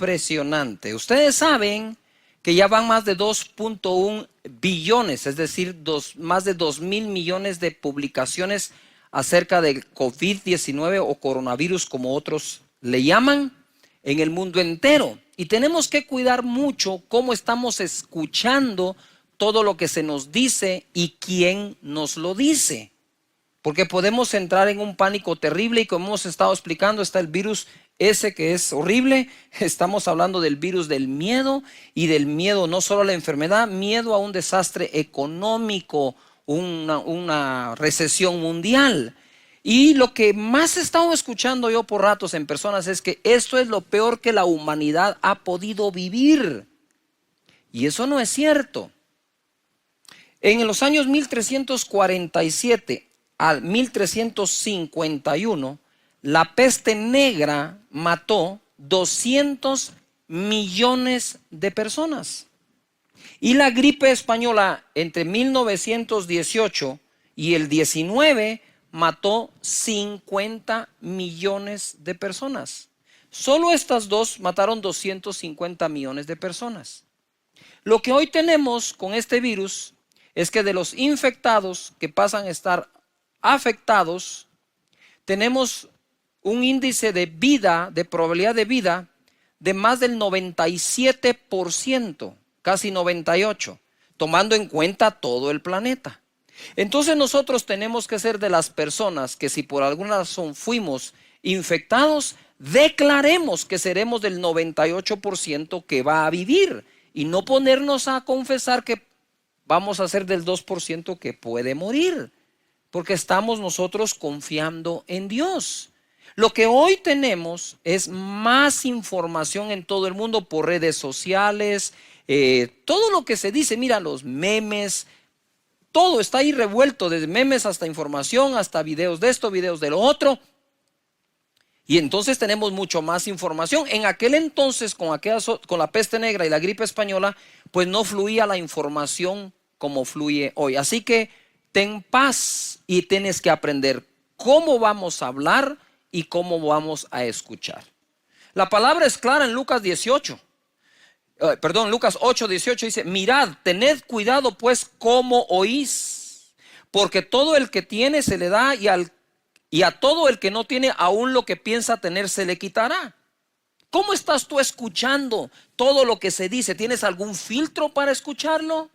impresionante. Ustedes saben que ya van más de 2.1 billones, es decir, más de 2.000 millones de publicaciones acerca del COVID-19 o coronavirus, como otros le llaman, en el mundo entero. Y tenemos que cuidar mucho cómo estamos escuchando todo lo que se nos dice y quién nos lo dice. Porque podemos entrar en un pánico terrible y, como hemos estado explicando, está el virus ese que es horrible. Estamos hablando del virus del miedo, y del miedo no solo a la enfermedad, miedo a un desastre económico, una recesión mundial. Y lo que más he estado escuchando yo por ratos en personas es que esto es lo peor que la humanidad ha podido vivir. Y eso no es cierto. En los años 1347 al 1351, la peste negra mató 200 millones de personas. Y la gripe española entre 1918 y el 19 mató 50 millones de personas. Solo estas dos mataron 250 millones de personas. Lo que hoy tenemos con este virus es que de los infectados que pasan a estar afectados, tenemos un índice de vida, de probabilidad de vida, de más del 97%, casi 98%, tomando en cuenta todo el planeta. Entonces nosotros tenemos que ser de las personas que, si por alguna razón fuimos infectados, declaremos que seremos del 98% que va a vivir, y no ponernos a confesar que vamos a ser del 2% que puede morir, porque estamos nosotros confiando en Dios. Lo que hoy tenemos es más información en todo el mundo por redes sociales, todo lo que se dice, mira, los memes, todo está ahí revuelto, desde memes hasta información, hasta videos de esto, videos de lo otro. Y entonces tenemos mucho más información. En aquel entonces, con la peste negra y la gripe española, pues no fluía la información como fluye hoy. Así que ten paz y tienes que aprender cómo vamos a hablar y cómo vamos a escuchar. La palabra es clara en Lucas 8:18 dice: mirad, tened cuidado pues cómo oís, porque todo el que tiene se le da, y a todo el que no tiene, aún lo que piensa tener se le quitará. ¿Cómo estás tú escuchando todo lo que se dice? ¿Tienes algún filtro para escucharlo?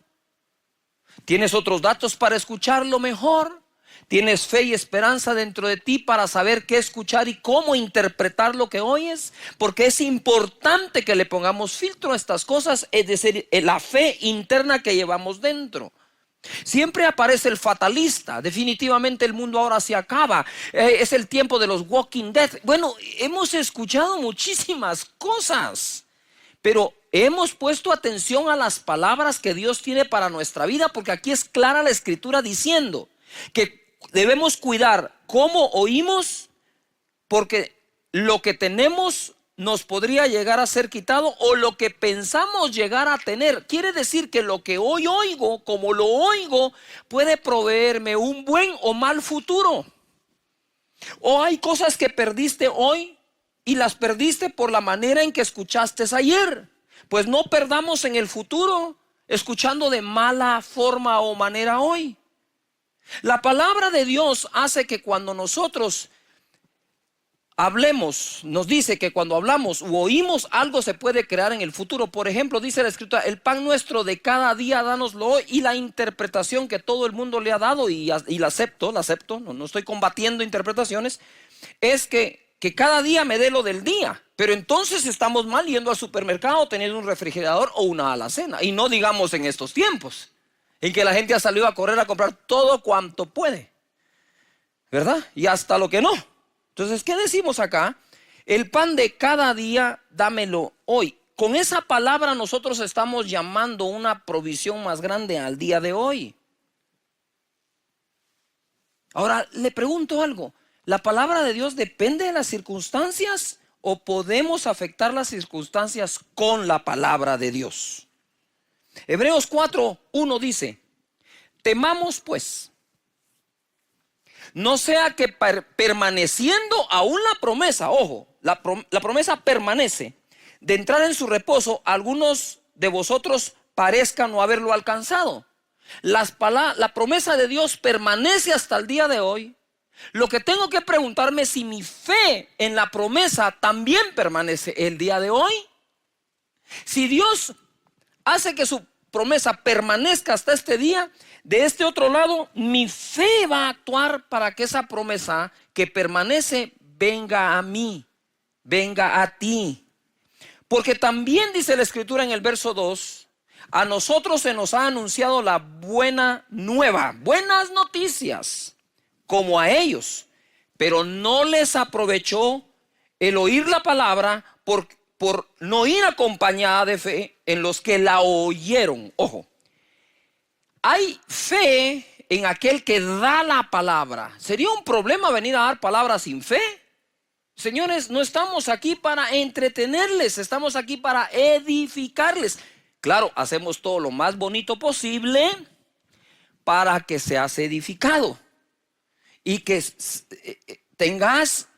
¿Tienes otros datos para escucharlo mejor? ¿Tienes fe y esperanza dentro de ti para saber qué escuchar y cómo interpretar lo que oyes? Porque es importante que le pongamos filtro a estas cosas, es decir, la fe interna que llevamos dentro. Siempre aparece el fatalista: definitivamente el mundo ahora se acaba, es el tiempo de los Walking Dead. Bueno, hemos escuchado muchísimas cosas, pero hemos puesto atención a las palabras que Dios tiene para nuestra vida, porque aquí es clara la escritura diciendo que debemos cuidar cómo oímos, porque lo que tenemos nos podría llegar a ser quitado, o lo que pensamos llegar a tener. Quiere decir que lo que hoy oigo, como lo oigo, puede proveerme un buen o mal futuro. O hay cosas que perdiste hoy y las perdiste por la manera en que escuchaste ayer. Pues no perdamos en el futuro escuchando de mala forma o manera hoy. La palabra de Dios hace que cuando nosotros hablemos, nos dice que cuando hablamos u oímos, algo se puede crear en el futuro. Por ejemplo, dice la escritura: el pan nuestro de cada día dánoslo hoy. Y la interpretación que todo el mundo le ha dado, y la acepto, no estoy combatiendo interpretaciones, es que cada día me dé lo del día. Pero entonces estamos mal yendo al supermercado, teniendo un refrigerador o una alacena. Y no digamos en estos tiempos en que la gente ha salido a correr a comprar todo cuanto puede, ¿verdad? Y hasta lo que no. Entonces, ¿qué decimos acá? El pan de cada día, dámelo hoy. Con esa palabra nosotros estamos llamando una provisión más grande al día de hoy. Ahora, le pregunto algo: ¿la palabra de Dios depende de las circunstancias, o podemos afectar las circunstancias con la palabra de Dios? Hebreos 4:1 dice: temamos pues, no sea que permaneciendo aún la promesa, ojo, la promesa permanece, de entrar en su reposo, algunos de vosotros parezcan no haberlo alcanzado. La promesa de Dios permanece hasta el día de hoy. Lo que tengo que preguntarme es si mi fe en la promesa también permanece el día de hoy. Si Dios hace que su promesa permanezca hasta este día, de este otro lado, mi fe va a actuar para que esa promesa que permanece venga a mí, venga a ti. Porque también dice la Escritura en el verso 2, a nosotros se nos ha anunciado la buena nueva, buenas noticias, como a ellos, pero no les aprovechó el oír la palabra por no ir acompañada de fe en los que la oyeron. Ojo, hay fe en aquel que da la palabra. ¿Sería un problema venir a dar palabra sin fe? Señores, no estamos aquí para entretenerles, estamos aquí para edificarles. Claro, hacemos todo lo más bonito posible para que seas edificado y que tengas,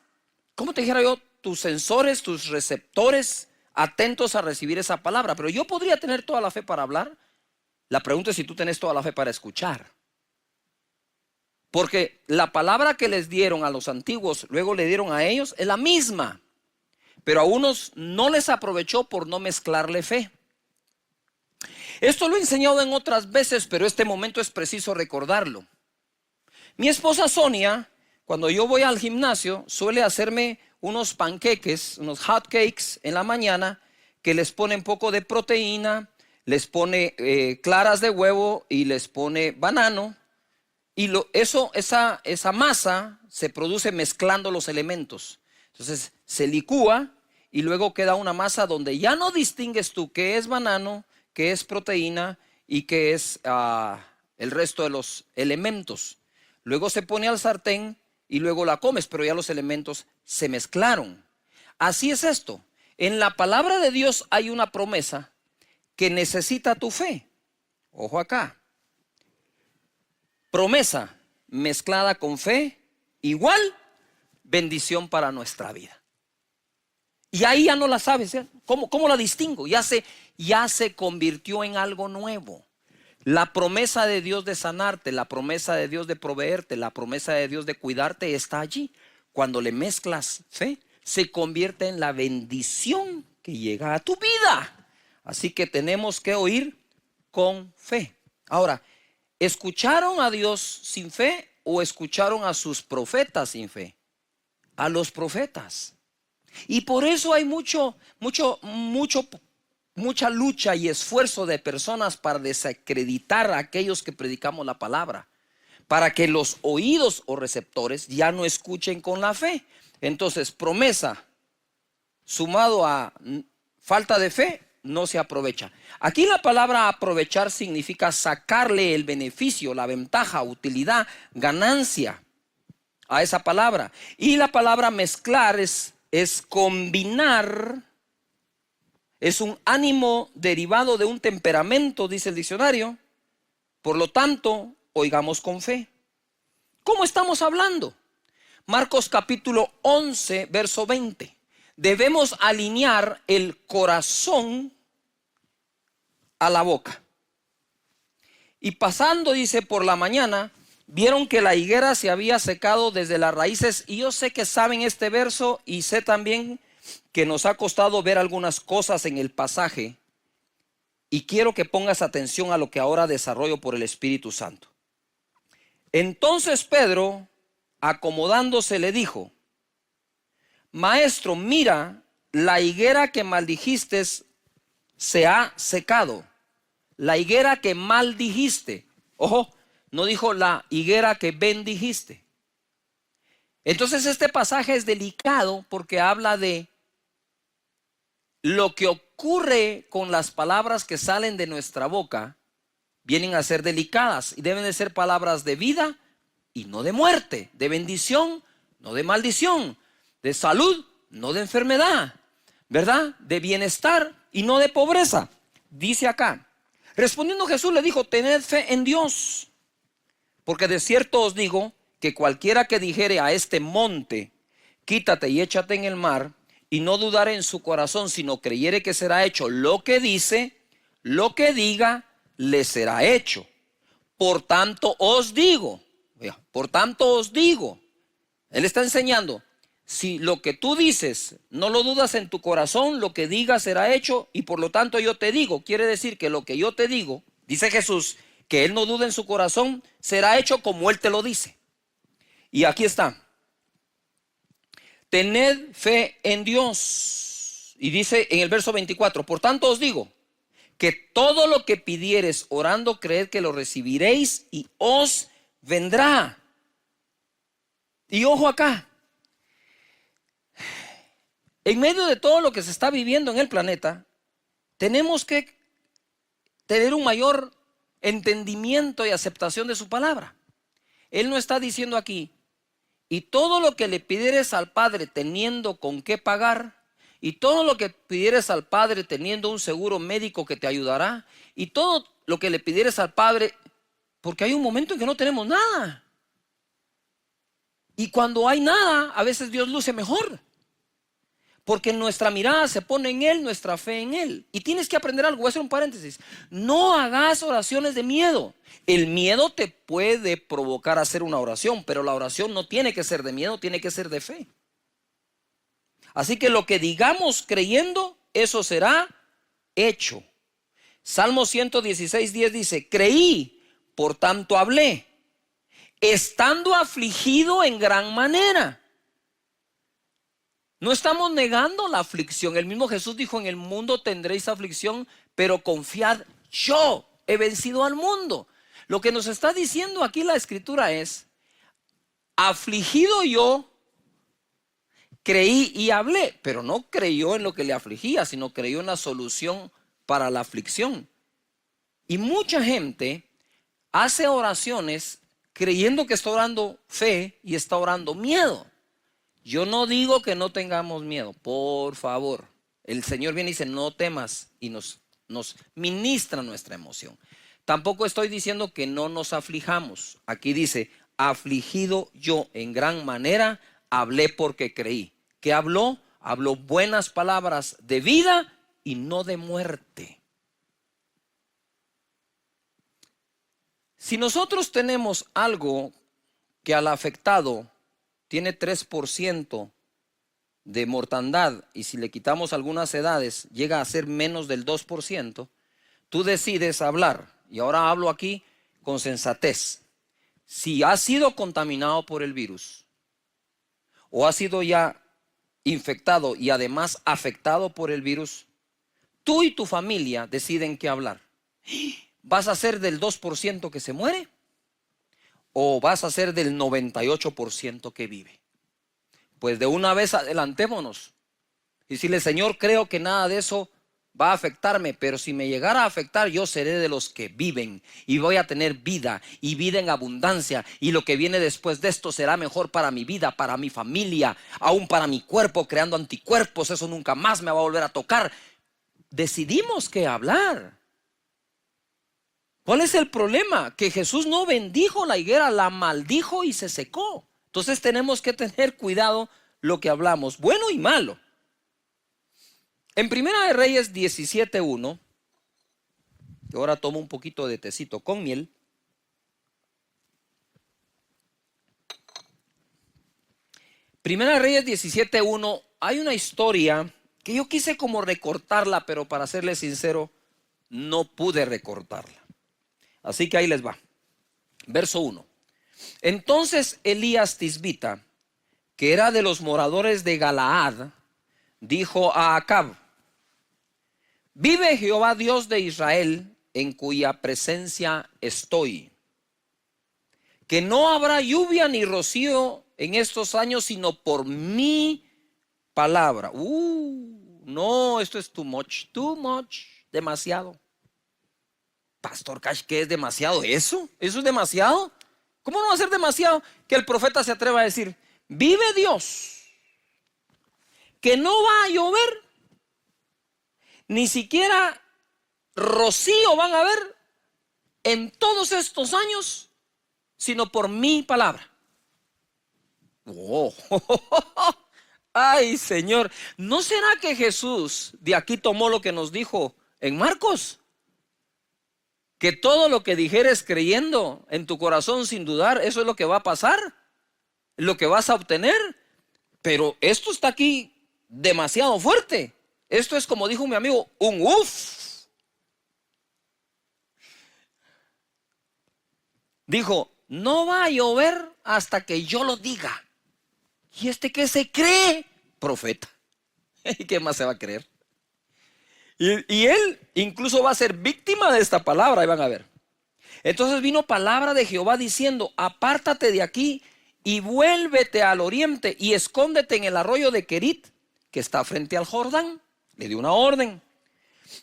¿cómo te dijera yo? Tus sensores, tus receptores atentos a recibir esa palabra. Pero yo podría tener toda la fe para hablar. La pregunta es si tú tienes toda la fe para escuchar. Porque la palabra que les dieron a los antiguos, luego le dieron a ellos, es la misma. Pero a unos no les aprovechó por no mezclarle fe. Esto lo he enseñado en otras veces, pero este momento es preciso recordarlo. Mi esposa Sonia, cuando yo voy al gimnasio, suele hacerme unos panqueques, unos hot cakes en la mañana, que les pone un poco de proteína, les pone claras de huevo y les pone banano. Y esa masa se produce mezclando los elementos. Entonces se licúa y luego queda una masa donde ya no distingues tú qué es banano, qué es proteína y qué es el resto de los elementos. Luego se pone al sartén y luego la comes, pero ya los elementos se mezclaron. Así es esto. En la palabra de Dios hay una promesa que necesita tu fe. Ojo acá. Promesa mezclada con fe, igual bendición para nuestra vida. Y ahí ya no la sabes, ¿eh? ¿Cómo la distingo? Ya se convirtió en algo nuevo. La promesa de Dios de sanarte, la promesa de Dios de proveerte, la promesa de Dios de cuidarte está allí. Cuando le mezclas fe, se convierte en la bendición que llega a tu vida. Así que tenemos que oír con fe. Ahora, ¿escucharon a Dios sin fe o escucharon a sus profetas sin fe? A los profetas. Y por eso hay mucha lucha y esfuerzo de personas para desacreditar a aquellos que predicamos la palabra, para que los oídos o receptores ya no escuchen con la fe. Entonces, promesa sumado a falta de fe no se aprovecha. Aquí la palabra aprovechar significa sacarle el beneficio, la ventaja, utilidad, ganancia a esa palabra. Y la palabra mezclar es combinar, es un ánimo derivado de un temperamento, dice el diccionario. Por lo tanto, oigamos con fe. ¿Cómo estamos hablando? Marcos capítulo 11, verso 20. Debemos alinear el corazón a la boca. Y pasando, dice, por la mañana, vieron que la higuera se había secado desde las raíces. Y yo sé que saben este verso y sé también que nos ha costado ver algunas cosas en el pasaje. Y quiero que pongas atención a lo que ahora desarrollo por el Espíritu Santo. Entonces Pedro, acomodándose, le dijo: Maestro, mira, la higuera que maldijiste se ha secado. La higuera que maldijiste. Ojo, no dijo la higuera que bendijiste. Entonces este pasaje es delicado porque habla de lo que ocurre con las palabras que salen de nuestra boca. Vienen a ser delicadas y deben de ser palabras de vida y no de muerte, de bendición, no de maldición, de salud, no de enfermedad, ¿verdad? De bienestar y no de pobreza. Dice acá, respondiendo Jesús le dijo: tened fe en Dios, porque de cierto os digo que cualquiera que dijere a este monte, quítate y échate en el mar, y no dudare en su corazón, sino creyere que será hecho lo que dice, lo que diga, le será hecho. Por tanto os digo, él está enseñando, si lo que tú dices no lo dudas en tu corazón, lo que digas será hecho, y por lo tanto yo te digo, quiere decir que lo que yo te digo, dice Jesús, que él no duda en su corazón, será hecho como él te lo dice. Y aquí está. Tened fe en Dios. Y dice en el verso 24, por tanto os digo, que todo lo que pidiereis orando, creed que lo recibiréis y os vendrá. Y ojo acá, en medio de todo lo que se está viviendo en el planeta, tenemos que tener un mayor entendimiento y aceptación de su palabra. Él no está diciendo aquí, y todo lo que le pidieres al Padre teniendo con qué pagar, y todo lo que pidieres al Padre teniendo un seguro médico que te ayudará, y todo lo que le pidieres al Padre, porque hay un momento en que no tenemos nada. Y cuando hay nada, a veces Dios luce mejor. Porque nuestra mirada se pone en Él, nuestra fe en Él. Y tienes que aprender algo, voy a hacer un paréntesis. No hagas oraciones de miedo. El miedo te puede provocar a hacer una oración, pero la oración no tiene que ser de miedo, tiene que ser de fe. Así que lo que digamos creyendo, eso será hecho. Salmo 116:10 dice, creí, por tanto hablé, estando afligido en gran manera. No estamos negando la aflicción. El mismo Jesús dijo, en el mundo tendréis aflicción, pero confiad, yo he vencido al mundo. Lo que nos está diciendo aquí la Escritura es, afligido yo, creí y hablé, pero no creyó en lo que le afligía, sino creyó en la solución para la aflicción. Y mucha gente hace oraciones creyendo que está orando fe y está orando miedo. Yo no digo que no tengamos miedo, por favor. El Señor viene y dice, no temas, y nos ministra nuestra emoción. Tampoco estoy diciendo que no nos aflijamos. Aquí dice, afligido yo en gran manera, hablé porque creí. ¿Qué habló? Habló buenas palabras de vida y no de muerte. Si nosotros tenemos algo que al afectado tiene 3% de mortandad, y si le quitamos algunas edades llega a ser menos del 2%, tú decides hablar, y ahora hablo aquí con sensatez. Si has sido contaminado por el virus, o has sido ya infectado y además afectado por el virus, tú y tu familia deciden qué hablar. ¿Vas a ser del 2% que se muere? ¿O vas a ser del 98% que vive? Pues de una vez adelantémonos y decirle, Señor, creo que nada de eso va a afectarme, pero si me llegara a afectar, yo seré de los que viven y voy a tener vida y vida en abundancia, y lo que viene después de esto será mejor para mi vida, para mi familia, aún para mi cuerpo, creando anticuerpos. Eso nunca más me va a volver a tocar. Decidimos qué hablar. ¿Cuál es el problema? Que Jesús no bendijo la higuera, la maldijo y se secó. Entonces tenemos que tener cuidado lo que hablamos, bueno y malo. En Primera de Reyes 17:1, y ahora tomo un poquito de tecito con miel. Primera de Reyes 17:1, hay una historia que yo quise como recortarla, pero para serles sincero, no pude recortarla. Así que ahí les va. Verso 1. Entonces Elías Tisbita, que era de los moradores de Galaad, dijo a Acab, vive Jehová Dios de Israel, en cuya presencia estoy, que no habrá lluvia ni rocío en estos años, sino por mi palabra. No, esto es too much, demasiado. Pastor Cash, ¿qué es demasiado? ¿Eso es demasiado? ¿Cómo no va a ser demasiado que el profeta se atreva a decir, vive Dios, que no va a llover, ni siquiera rocío van a haber en todos estos años, sino por mi palabra? Oh. Ay, Señor, ¿no será que Jesús de aquí tomó lo que nos dijo en Marcos? Que todo lo que dijeres creyendo en tu corazón sin dudar, eso es lo que va a pasar, lo que vas a obtener. Pero esto está aquí demasiado fuerte. Esto es, como dijo mi amigo, un uff. Dijo, no va a llover hasta que yo lo diga. ¿Y este qué se cree? Profeta. ¿Y qué más se va a creer? Y él incluso va a ser víctima de esta palabra, y van a ver. Entonces vino palabra de Jehová diciendo, apártate de aquí y vuélvete al oriente y escóndete en el arroyo de Querit, que está frente al Jordán. Le dio una orden.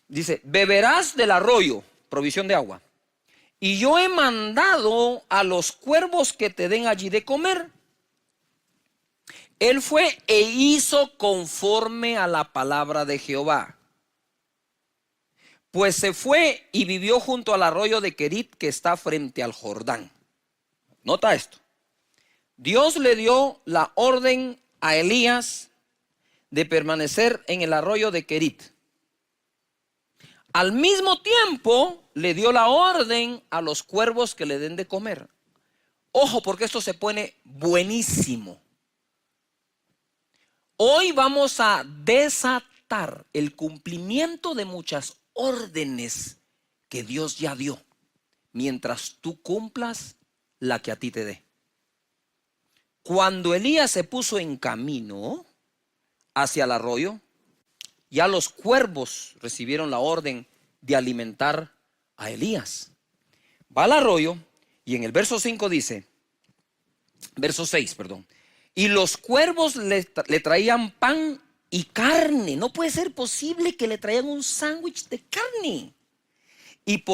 Dice, beberás del arroyo, provisión de agua. Y yo he mandado a los cuervos que te den allí de comer. Él fue e hizo conforme a la palabra de Jehová. Pues se fue y vivió junto al arroyo de Querit, que está frente al Jordán. Nota esto. Dios le dio la orden a Elías de permanecer en el arroyo de Querit. Al mismo tiempo le dio la orden a los cuervos que le den de comer. Ojo, porque esto se pone buenísimo. Hoy vamos a desatar el cumplimiento de muchas órdenes que Dios ya dio, mientras tú cumplas la que a ti te dé. Cuando Elías se puso en camino hacia el arroyo, ya los cuervos recibieron la orden de alimentar a Elías. Va al arroyo y en el verso 5 dice, verso 6, perdón. Y los cuervos le traían pan y carne. No puede ser posible que le traían un sándwich de carne. Y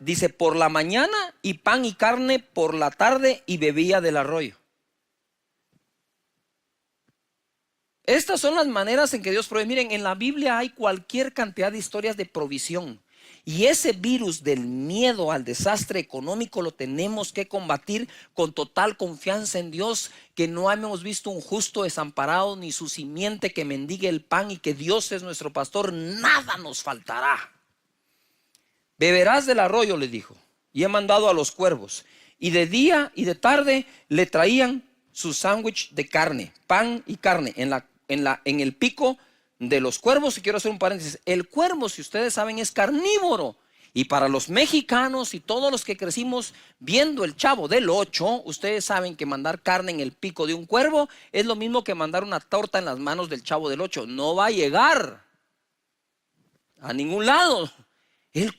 dice, por la mañana y pan y carne por la tarde, y bebía del arroyo. Estas son las maneras en que Dios provee. Miren, en la Biblia hay cualquier cantidad de historias de provisión. Y ese virus del miedo al desastre económico lo tenemos que combatir con total confianza en Dios, que no hemos visto un justo desamparado ni su simiente que mendigue el pan, y que Dios es nuestro pastor, nada nos faltará. Beberás del arroyo, le dijo, y he mandado a los cuervos. Y de día y de tarde le traían su sándwich de carne, pan y carne en el pico de los cuervos. Y quiero hacer un paréntesis. El cuervo, si ustedes saben, es carnívoro. Y para los mexicanos y todos los que crecimos viendo el Chavo del 8, ustedes saben que mandar carne en el pico de un cuervo es lo mismo que mandar una torta en las manos del Chavo del 8. No va a llegar a ningún lado.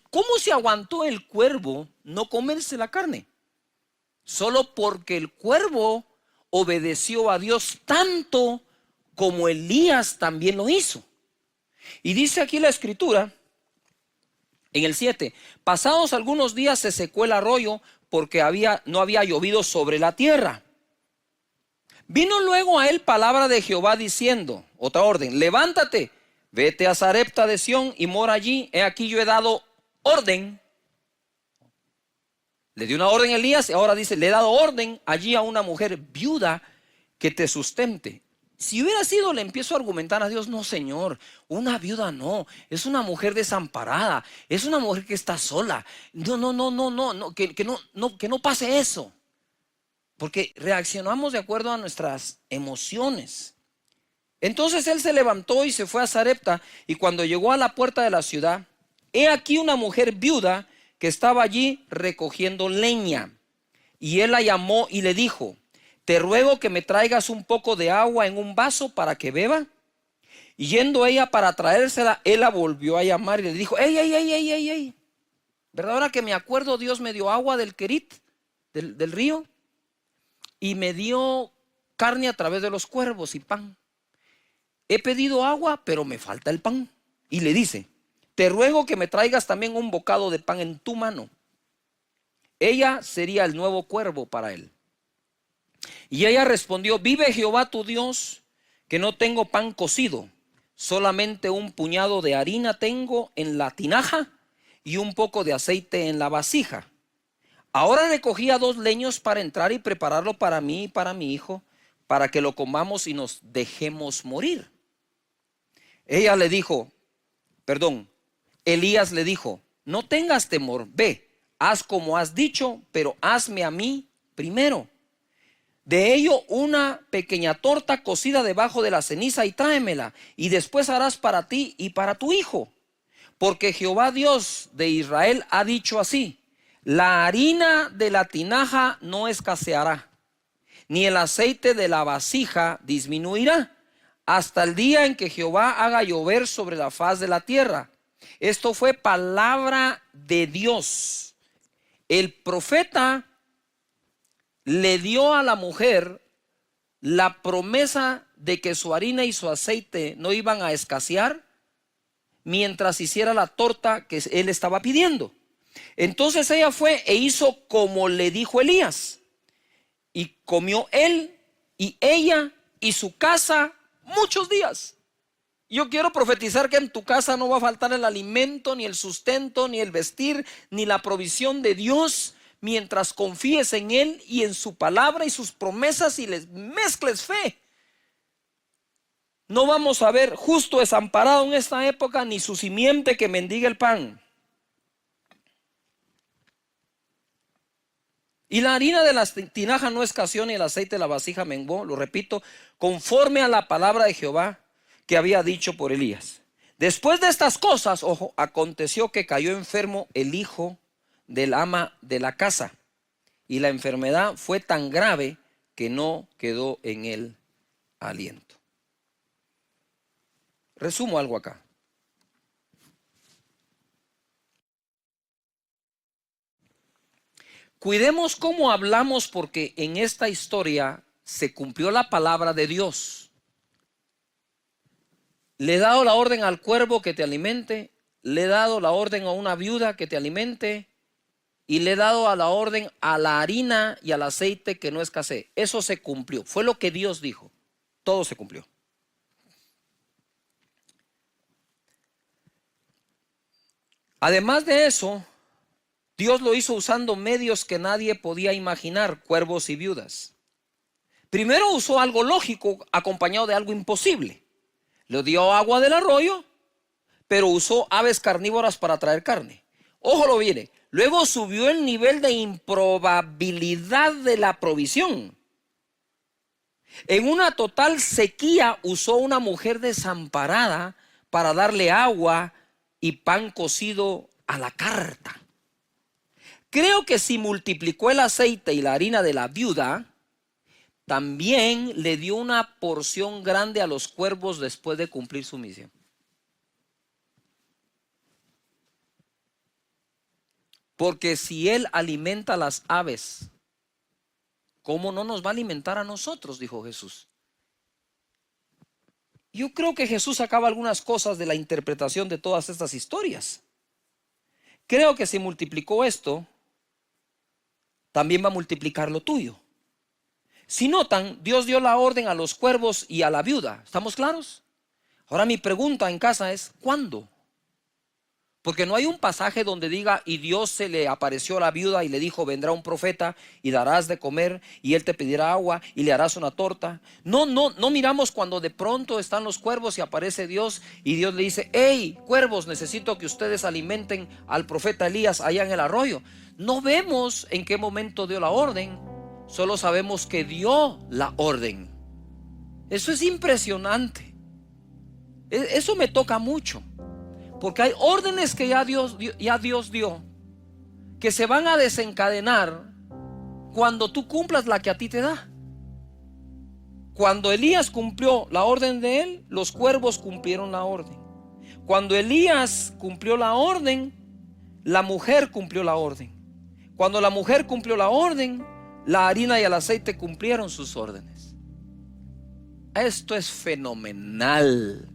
¿Cómo se aguantó el cuervo no comerse la carne? Solo porque el cuervo obedeció a Dios tanto como Elías también lo hizo. Y dice aquí la escritura, en el 7, pasados algunos días se secó el arroyo porque no había llovido sobre la tierra. Vino luego a él palabra de Jehová diciendo, otra orden, levántate, vete a Sarepta de Sión y mora allí. He aquí yo he dado orden. Le dio una orden a Elías y ahora dice, le he dado orden allí a una mujer viuda que te sustente. Si hubiera sido, le empiezo a argumentar a Dios, no, Señor, una viuda no, es una mujer desamparada, es una mujer que está sola. No, que no pase eso. Porque reaccionamos de acuerdo a nuestras emociones. Entonces él se levantó y se fue a Sarepta, y cuando llegó a la puerta de la ciudad, he aquí una mujer viuda que estaba allí recogiendo leña. Y él la llamó y le dijo, te ruego que me traigas un poco de agua en un vaso para que beba. Y yendo ella para traérsela, él la volvió a llamar y le dijo, ey. ¿Verdad? Ahora que me acuerdo, Dios me dio agua del Querit, del río, y me dio carne a través de los cuervos y pan. He pedido agua, pero me falta el pan. Y le dice, te ruego que me traigas también un bocado de pan en tu mano. Ella sería el nuevo cuervo para él. Y ella respondió, vive Jehová tu Dios, que no tengo pan cocido, solamente un puñado de harina tengo en la tinaja y un poco de aceite en la vasija. Ahora recogía 2 leños para entrar y prepararlo para mí y para mi hijo, para que lo comamos y nos dejemos morir. Ella le dijo, Elías le dijo, no tengas temor, ve, haz como has dicho, pero hazme a mí primero de ello una pequeña torta cocida debajo de la ceniza y tráemela, y después harás para ti y para tu hijo. Porque Jehová Dios de Israel ha dicho así, la harina de la tinaja no escaseará, ni el aceite de la vasija disminuirá, hasta el día en que Jehová haga llover sobre la faz de la tierra. Esto fue palabra de Dios. El profeta le dio a la mujer la promesa de que su harina y su aceite no iban a escasear mientras hiciera la torta que él estaba pidiendo. Entonces ella fue e hizo como le dijo Elías, y comió él y ella y su casa muchos días. Yo quiero profetizar que en tu casa no va a faltar el alimento, ni el sustento, ni el vestir, ni la provisión de Dios, mientras confíes en Él y en su palabra y sus promesas y les mezcles fe. No vamos a ver justo desamparado en esta época, ni su simiente que mendiga el pan. Y la harina de la tinaja no escaseó, ni el aceite de la vasija menguó, lo repito, conforme a la palabra de Jehová que había dicho por Elías. Después de estas cosas, ojo, aconteció que cayó enfermo el hijo del ama de la casa, y la enfermedad fue tan grave que no quedó en él aliento. Resumo algo acá. Cuidemos cómo hablamos, porque en esta historia se cumplió la palabra de Dios. Le he dado la orden al cuervo que te alimente, le he dado la orden a una viuda que te alimente, y le he dado a la orden a la harina y al aceite que no escasee. Eso se cumplió, fue lo que Dios dijo, todo se cumplió. Además de eso, Dios lo hizo usando medios que nadie podía imaginar, cuervos y viudas. Primero usó algo lógico acompañado de algo imposible. Le dio agua del arroyo, pero usó aves carnívoras para traer carne. Ojo lo viene. Luego subió el nivel de improbabilidad de la provisión. En una total sequía usó una mujer desamparada para darle agua y pan cocido a la carta. Creo que si multiplicó el aceite y la harina de la viuda, también le dio una porción grande a los cuervos después de cumplir su misión. Porque si Él alimenta a las aves, ¿cómo no nos va a alimentar a nosotros?, dijo Jesús. Yo creo que Jesús sacaba algunas cosas de la interpretación de todas estas historias. Creo que si multiplicó esto, también va a multiplicar lo tuyo. Si notan, Dios dio la orden a los cuervos y a la viuda. ¿Estamos claros? Ahora mi pregunta en casa es, ¿cuándo? Porque no hay un pasaje donde diga, y Dios se le apareció a la viuda y le dijo, vendrá un profeta y darás de comer y él te pedirá agua y le harás una torta. No miramos cuando de pronto están los cuervos y aparece Dios y Dios le dice, hey, cuervos, necesito que ustedes alimenten al profeta Elías allá en el arroyo. No vemos en qué momento dio la orden, solo sabemos que dio la orden. Eso es impresionante. Eso me toca mucho. Porque hay órdenes que ya Dios dio, que se van a desencadenar cuando tú cumplas la que a ti te da. Cuando Elías cumplió la orden de él, los cuervos cumplieron la orden. Cuando Elías cumplió la orden, la mujer cumplió la orden. Cuando la mujer cumplió la orden, la harina y el aceite cumplieron sus órdenes. Esto es fenomenal.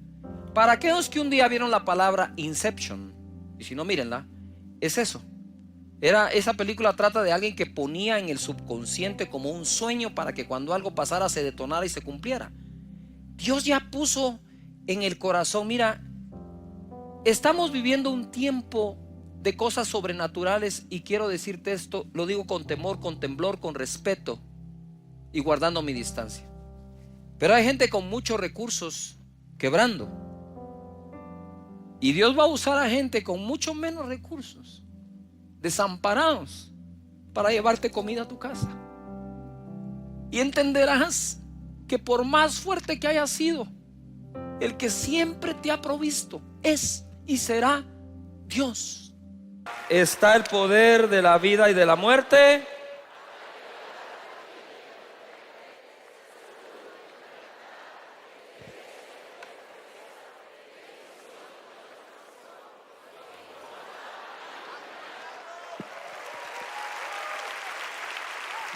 Para aquellos que un día vieron la palabra Inception, y si no, mírenla, es eso. Esa película trata de alguien que ponía en el subconsciente como un sueño para que cuando algo pasara se detonara y se cumpliera. Dios ya puso en el corazón, mira, estamos viviendo un tiempo de cosas sobrenaturales, y quiero decirte esto, lo digo con temor, con temblor, con respeto y guardando mi distancia. Pero hay gente con muchos recursos quebrando. Y Dios va a usar a gente con mucho menos recursos, desamparados, para llevarte comida a tu casa. Y entenderás que por más fuerte que haya sido, el que siempre te ha provisto es y será Dios. Está el poder de la vida y de la muerte.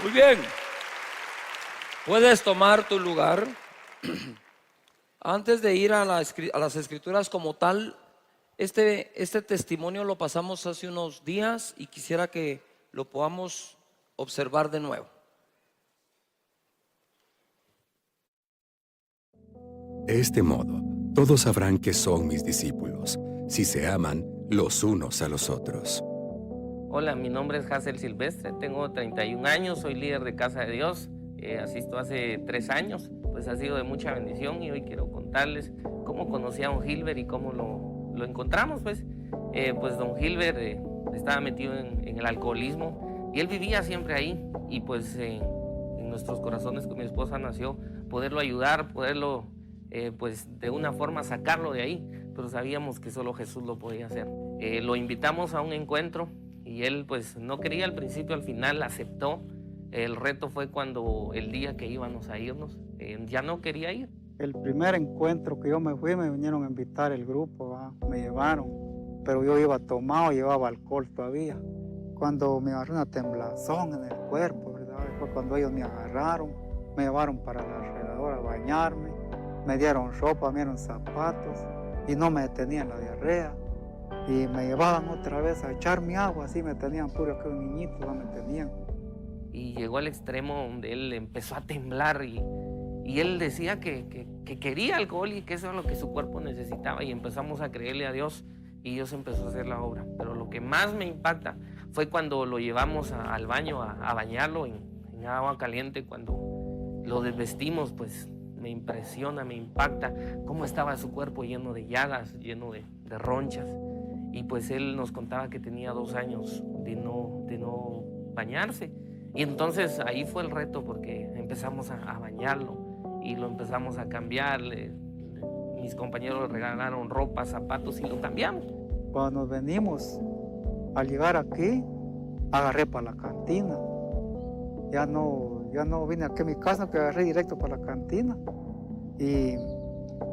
Muy bien. Puedes tomar tu lugar. Antes de ir a las escrituras como tal, este testimonio lo pasamos hace unos días y quisiera que lo podamos observar de nuevo. De este modo, todos sabrán que son mis discípulos, si se aman los unos a los otros. Hola, mi nombre es Hazel Silvestre, tengo 31 años, soy líder de Casa de Dios, asisto hace 3 años, pues ha sido de mucha bendición y hoy quiero contarles cómo conocí a don Gilbert y cómo lo encontramos. Pues don Gilbert estaba metido en el alcoholismo y él vivía siempre ahí y pues en nuestros corazones con mi esposa nació poderlo ayudar, poderlo pues de una forma sacarlo de ahí, pero sabíamos que solo Jesús lo podía hacer. Lo invitamos a un encuentro y él pues no quería al principio, al final aceptó. El reto fue cuando el día que íbamos a irnos, ya no quería ir. El primer encuentro que yo me fui, me vinieron a invitar el grupo, ¿va? Me llevaron, pero yo iba tomado, llevaba alcohol todavía. Cuando me agarró una temblazón en el cuerpo, ¿verdad? Fue cuando ellos me agarraron, me llevaron para la regadora a bañarme, me dieron ropa, me dieron zapatos y no me detenían la diarrea. Y me llevaban otra vez a echarme agua, así me tenían puro que un niñito, ¿va? Me tenían. Y llegó al extremo donde él empezó a temblar y él decía que quería alcohol y que eso era lo que su cuerpo necesitaba, y empezamos a creerle a Dios y Dios empezó a hacer la obra. Pero lo que más me impacta fue cuando lo llevamos al baño a bañarlo en agua caliente. Cuando lo desvestimos, pues me impresiona, me impacta cómo estaba su cuerpo lleno de llagas, lleno de ronchas. Y pues él nos contaba que tenía 2 años de no bañarse. Y entonces ahí fue el reto, porque empezamos a bañarlo y lo empezamos a cambiar. Mis compañeros le regalaron ropa, zapatos y lo cambiamos. Cuando nos venimos, al llegar aquí, agarré para la cantina. Ya no vine aquí a mi casa, que agarré directo para la cantina. Y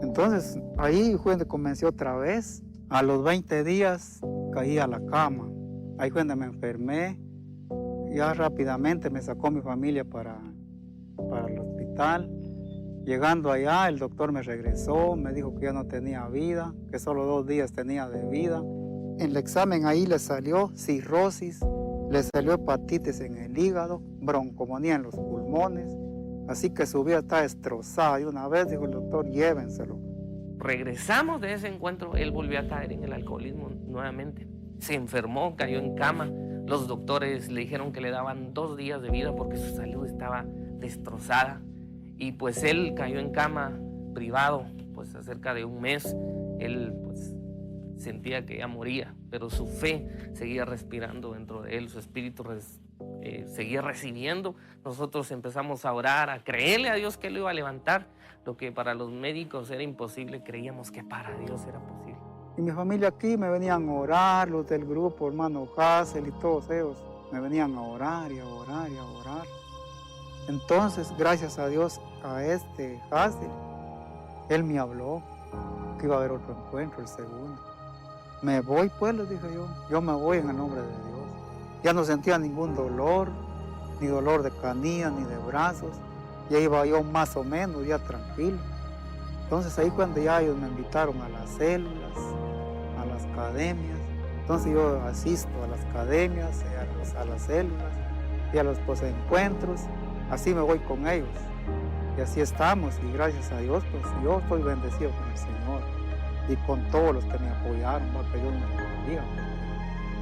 entonces ahí fue donde comencé otra vez. A los 20 días caí a la cama. Ahí fue donde me enfermé. Ya rápidamente me sacó mi familia para el hospital. Llegando allá, el doctor me regresó, me dijo que ya no tenía vida, que solo 2 días tenía de vida. En el examen ahí le salió cirrosis, le salió hepatitis en el hígado, broncomonía en los pulmones, así que su vida está destrozada. Y una vez dijo el doctor, llévenselo. Regresamos de ese encuentro, él volvió a caer en el alcoholismo nuevamente. Se enfermó, cayó en cama. Los doctores le dijeron que le daban 2 días de vida porque su salud estaba destrozada. Y pues él cayó en cama privado, pues acerca de 1 mes. Él pues sentía que ya moría, pero su fe seguía respirando dentro de él, su espíritu seguía recibiendo. Nosotros empezamos a orar, a creerle a Dios que él lo iba a levantar. Lo que para los médicos era imposible, creíamos que para Dios era posible. Y mi familia aquí me venían a orar, los del grupo, hermano Hazel y todos ellos, me venían a orar y a orar y a orar. Entonces, gracias a Dios, a este Hazel, él me habló que iba a haber otro encuentro, el segundo. Me voy pues, le dije yo me voy en el nombre de Dios. Ya no sentía ningún dolor, ni dolor de canilla, ni de brazos. Ya iba yo más o menos, ya tranquilo. Entonces ahí cuando ya ellos me invitaron a las células, a las academias. Entonces yo asisto a las academias, a las células y a los posencuentros. Así me voy con ellos. Y así estamos, y gracias a Dios, pues yo estoy bendecido con el Señor. Y con todos los que me apoyaron, que yo no me bendiga.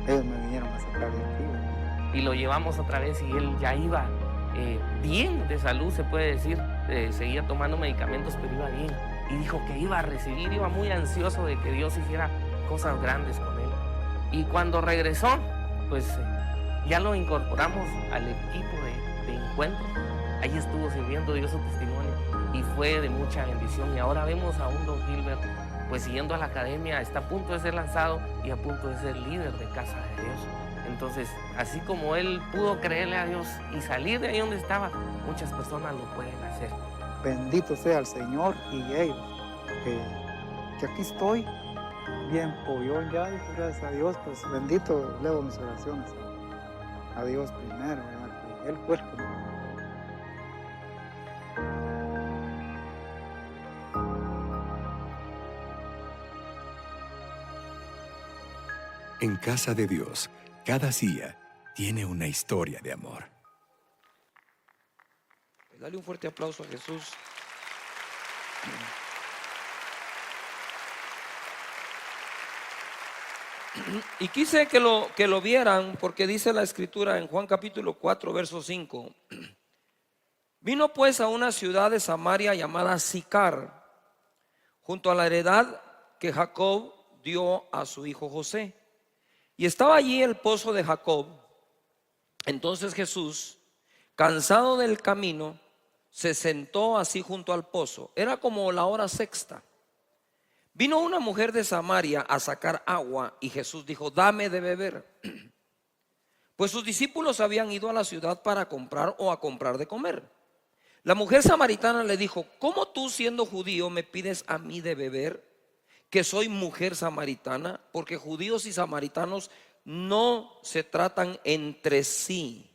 Ellos me vinieron a sacar de aquí. Y lo llevamos otra vez y él ya iba bien de salud, se puede decir. seguía tomando medicamentos, pero iba bien. Y dijo que iba a recibir, iba muy ansioso de que Dios hiciera cosas grandes con él. Y cuando regresó, pues ya lo incorporamos al equipo de encuentro. Ahí estuvo sirviendo, dio su testimonio y fue de mucha bendición. Y ahora vemos a un don Gilbert pues siguiendo a la academia, está a punto de ser lanzado y a punto de ser líder de Casa de Dios. Entonces, así como él pudo creerle a Dios y salir de ahí donde estaba, muchas personas lo pueden hacer. Bendito sea el Señor y ellos, que aquí estoy, bien pollón ya, gracias a Dios, pues bendito, levo mis oraciones a Dios primero, ¿verdad? Que Él fue el que me... En Casa de Dios, cada día tiene una historia de amor. Dale un fuerte aplauso a Jesús. Y quise que lo vieran porque dice la escritura en Juan capítulo 4 verso 5. Vino pues a una ciudad de Samaria llamada Sicar, junto a la heredad que Jacob dio a su hijo José. Y estaba allí el pozo de Jacob. Entonces Jesús, cansado del camino, se sentó así junto al pozo. Era como la hora sexta. Vino una mujer de Samaria a sacar agua y Jesús dijo: dame de beber. Pues sus discípulos habían ido a la ciudad para comprar o a comprar de comer. La mujer samaritana le dijo: ¿cómo tú, siendo judío, me pides a mí de beber, que soy mujer samaritana? Porque judíos y samaritanos no se tratan entre sí.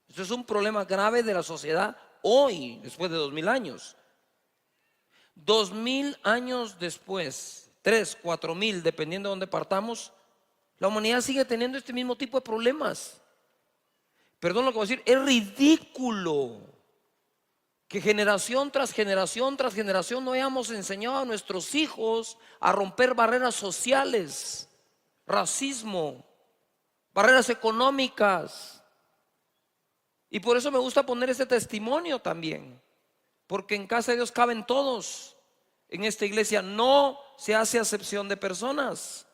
Esto es un problema grave de la sociedad hoy, después de 2000 años. 2000 años después, 3, 4000, dependiendo de dónde partamos, la humanidad sigue teniendo este mismo tipo de problemas. Perdón lo que voy a decir, es ridículo que generación tras generación tras generación no hayamos enseñado a nuestros hijos a romper barreras sociales, racismo, barreras económicas. Y por eso me gusta poner este testimonio también, porque en Casa de Dios caben todos. En esta iglesia no se hace acepción de personas,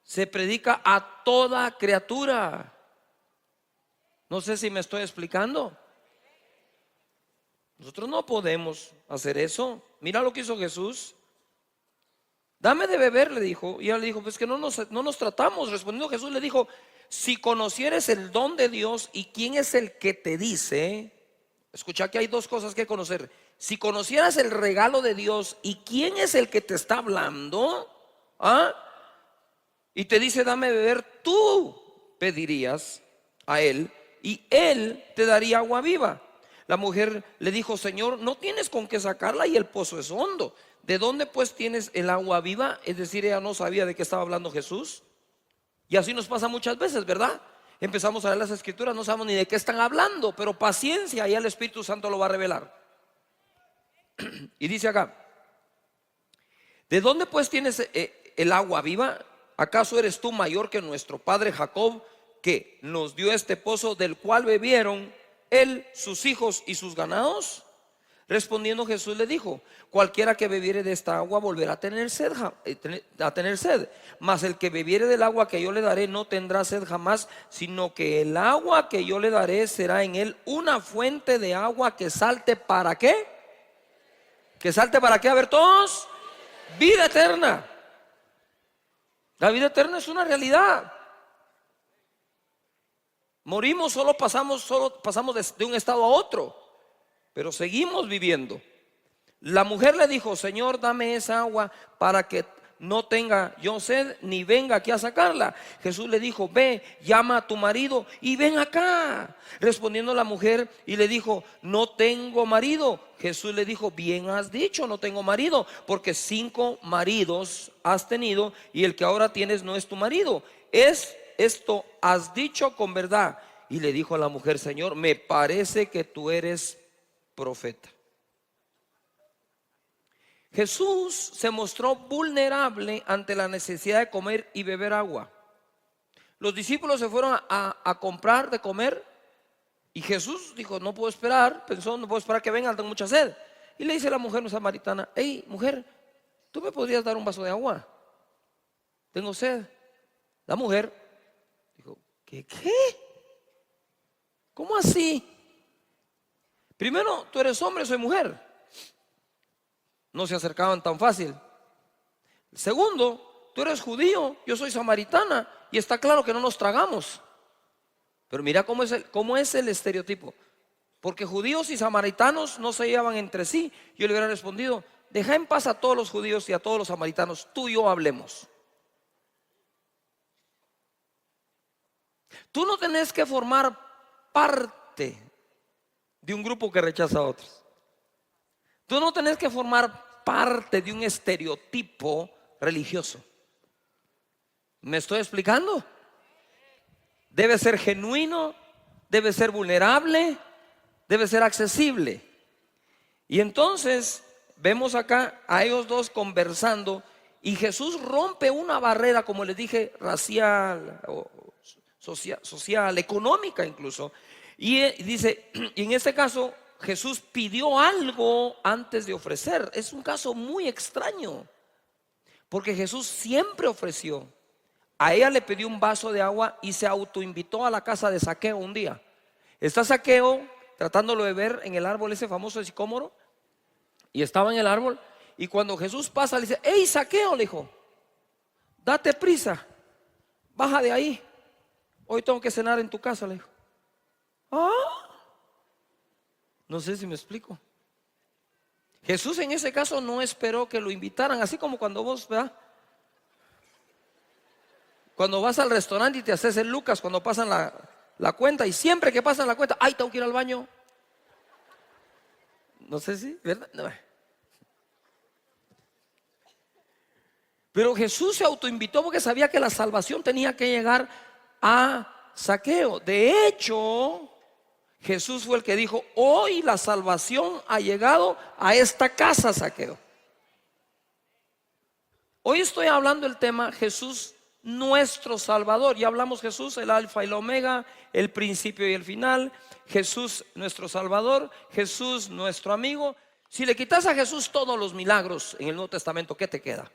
se predica a toda criatura. No sé si me estoy explicando. Nosotros no podemos hacer eso. Mira lo que hizo Jesús. Dame de beber, le dijo. Y ella le dijo: pues que no nos tratamos. Respondiendo Jesús le dijo: si conocieres el don de Dios y quién es el que te dice. Escucha que hay dos cosas que conocer. Si conocieras el regalo de Dios y quién es el que te está hablando, y te dice: dame de beber, tú pedirías a él y él te daría agua viva. La mujer le dijo: Señor, no tienes con qué sacarla y el pozo es hondo. ¿De dónde pues tienes el agua viva? Es decir, ella no sabía de qué estaba hablando Jesús. Y así nos pasa muchas veces, ¿verdad? Empezamos a leer las escrituras, no sabemos ni de qué están hablando, pero paciencia, y el Espíritu Santo lo va a revelar. Y dice acá: ¿de dónde pues tienes el agua viva? ¿Acaso eres tú mayor que nuestro padre Jacob, que nos dio este pozo, del cual bebieron él, sus hijos y sus ganados? Respondiendo Jesús le dijo: cualquiera que bebiere de esta agua volverá a tener sed, mas el que bebiere del agua que yo le daré no tendrá sed jamás, sino que el agua que yo le daré será en él una fuente de agua que salte. ¿Para qué? ¿Que salte para qué? A ver todos. Vida eterna. La vida eterna es una realidad. Morimos, solo pasamos de un estado a otro, pero seguimos viviendo. La mujer le dijo: Señor, dame esa agua para que no tenga yo sed, ni venga aquí a sacarla. Jesús le dijo: ve, llama a tu marido y ven acá. Respondiendo la mujer y le dijo: no tengo marido. Jesús le dijo: bien has dicho, no tengo marido, porque 5 maridos has tenido y el que ahora tienes no es tu marido. Esto has dicho con verdad. Y le dijo a la mujer: Señor, me parece que tú eres profeta. Jesús se mostró vulnerable ante la necesidad de comer y beber agua. Los discípulos se fueron a comprar de comer Y Jesús dijo, no puedo esperar, pensó, no puedo esperar que vengan, tengo mucha sed. Y le dice a la mujer samaritana, hey, mujer, ¿tú me podrías dar un vaso de agua? Tengo sed. La mujer dijo, ¿qué? ¿Cómo así? Primero, tú eres hombre, soy mujer. No se acercaban tan fácil. Segundo, tú eres judío, yo soy samaritana, y está claro que no nos tragamos. Pero mira cómo es el estereotipo. Porque judíos y samaritanos no se llevan entre sí. Yo le hubiera respondido, deja en paz a todos los judíos y a todos los samaritanos, tú y yo hablemos. Tú no tenés que formar parte de un grupo que rechaza a otros. Tú no tenés que formar parte de un estereotipo religioso. ¿Me estoy explicando? Debe ser genuino, debe ser vulnerable, debe ser accesible. Y entonces vemos acá a ellos dos conversando y Jesús rompe una barrera, como les dije, racial, o social, económica incluso. Y dice, y en este caso Jesús pidió algo antes de ofrecer. Es un caso muy extraño, porque Jesús siempre ofreció. A ella le pidió un vaso de agua y se autoinvitó a la casa de Zaqueo un día. Está Zaqueo tratándolo de ver en el árbol ese famoso de sicómoro, y estaba en el árbol, y cuando Jesús pasa le dice, hey Zaqueo, le dijo, date prisa, baja de ahí, hoy tengo que cenar en tu casa, le dijo. No sé si me explico. Jesús en ese caso no esperó que lo invitaran, así como cuando vos, ¿verdad? Cuando vas al restaurante y te haces el Lucas cuando pasan la cuenta, y siempre que pasan la cuenta, ay, tengo que ir al baño. No sé si, ¿verdad? No. Pero Jesús se autoinvitó porque sabía que la salvación tenía que llegar a Zaqueo. De hecho, Jesús fue el que dijo, hoy la salvación ha llegado a esta casa, Zaqueo. Hoy estoy hablando del tema Jesús nuestro Salvador. Ya hablamos Jesús, el alfa y el omega, el principio y el final. Jesús nuestro Salvador, Jesús nuestro amigo. Si le quitas a Jesús todos los milagros en el Nuevo Testamento, ¿qué te queda?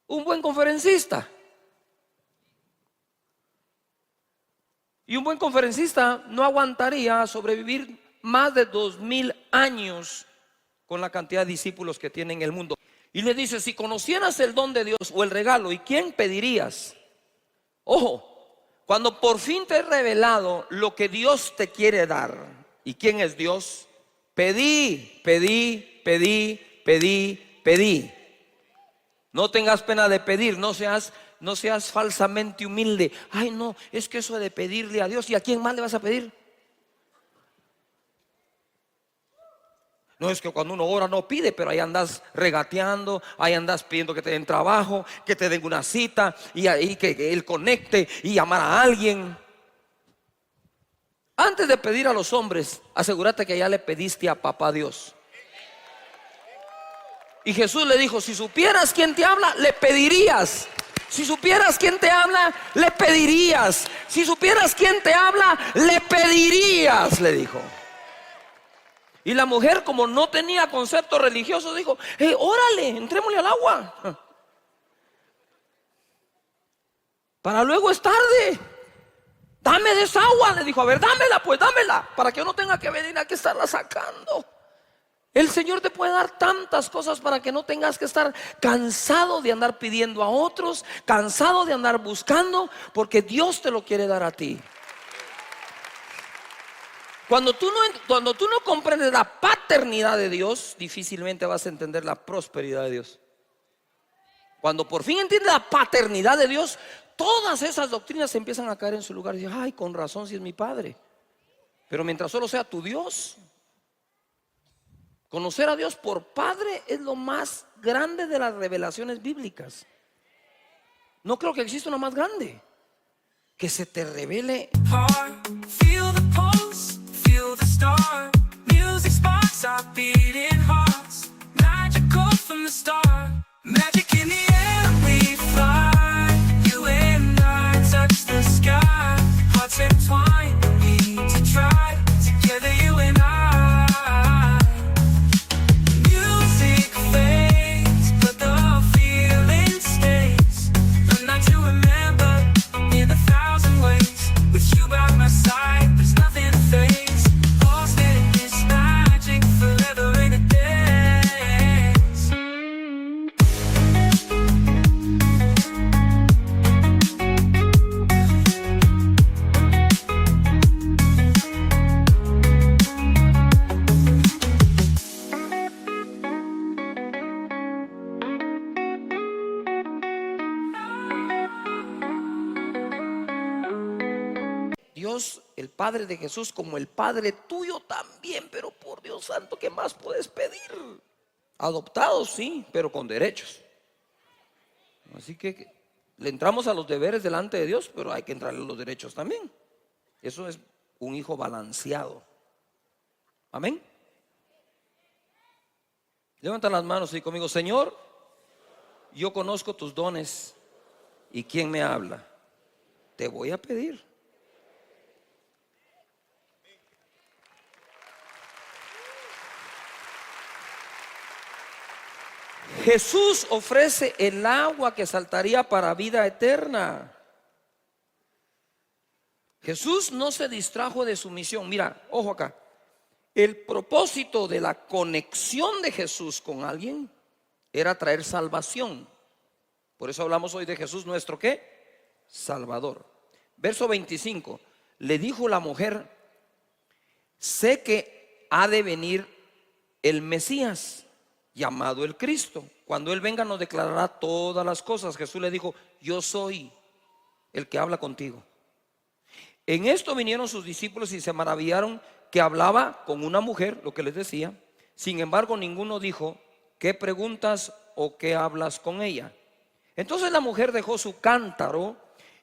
Un buen conferencista. Y un buen conferencista no aguantaría sobrevivir más de 2000 años con la cantidad de discípulos que tiene en el mundo. Y le dice, si conocieras el don de Dios o el regalo, ¿y quién pedirías? Ojo, cuando por fin te he revelado lo que Dios te quiere dar, ¿y quién es Dios? Pedí. No tengas pena de pedir, no seas falsamente humilde. Ay, no, es que eso de pedirle a Dios, ¿y a quién más le vas a pedir? No es que cuando uno ora no pide, pero ahí andas regateando, ahí andas pidiendo que te den trabajo, que te den una cita, y ahí que Él conecte y llamar a alguien. Antes de pedir a los hombres, asegúrate que ya le pediste a papá Dios. Y Jesús le dijo, si supieras quién te habla, le pedirías. Si supieras quién te habla, le pedirías. Si supieras quién te habla, le pedirías, le dijo. Y la mujer, como no tenía concepto religioso, dijo, órale, entrémosle al agua. Para luego es tarde. Dame de esa agua, le dijo. A ver, dámela, pues dámela, para que yo no tenga que venir aquí a estarla sacando. El Señor te puede dar tantas cosas para que no tengas que estar cansado de andar pidiendo a otros, cansado de andar buscando, porque Dios te lo quiere dar a ti. Cuando tú no comprendes la paternidad de Dios, difícilmente vas a entender la prosperidad de Dios. Cuando por fin entiendes la paternidad de Dios, todas esas doctrinas empiezan a caer en su lugar. Y dices, ay, con razón si es mi padre. Pero mientras solo sea tu Dios, conocer a Dios por Padre es lo más grande de las revelaciones bíblicas. No creo que exista una más grande. Que se te revele. Feel the pulse, feel the star. Music sparks our beating hearts. Magical from the start. Magic in the air we fly. You and I touch the sky. Hearts entwined. Dios, el Padre de Jesús, como el Padre tuyo también. Pero por Dios santo, ¿qué más puedes pedir? Adoptados, sí, pero con derechos. Así que le entramos a los deberes delante de Dios, pero hay que entrarle a los derechos también. Eso es un hijo balanceado. Amén. Levanta las manos y conmigo: Señor, yo conozco tus dones y quién me habla. Te voy a pedir. Jesús ofrece el agua que saltaría para vida eterna. Jesús no se distrajo de su misión. Mira, ojo acá. El propósito de la conexión de Jesús con alguien era traer salvación. Por eso hablamos hoy de Jesús, nuestro ¿qué? Salvador. Verso 25. Le dijo la mujer: sé que ha de venir el Mesías, llamado el Cristo. Cuando Él venga nos declarará todas las cosas. Jesús le dijo: yo soy el que habla contigo. En esto vinieron sus discípulos y se maravillaron que hablaba con una mujer, lo que les decía. Sin embargo, ninguno dijo: ¿qué preguntas o qué hablas con ella? Entonces la mujer dejó su cántaro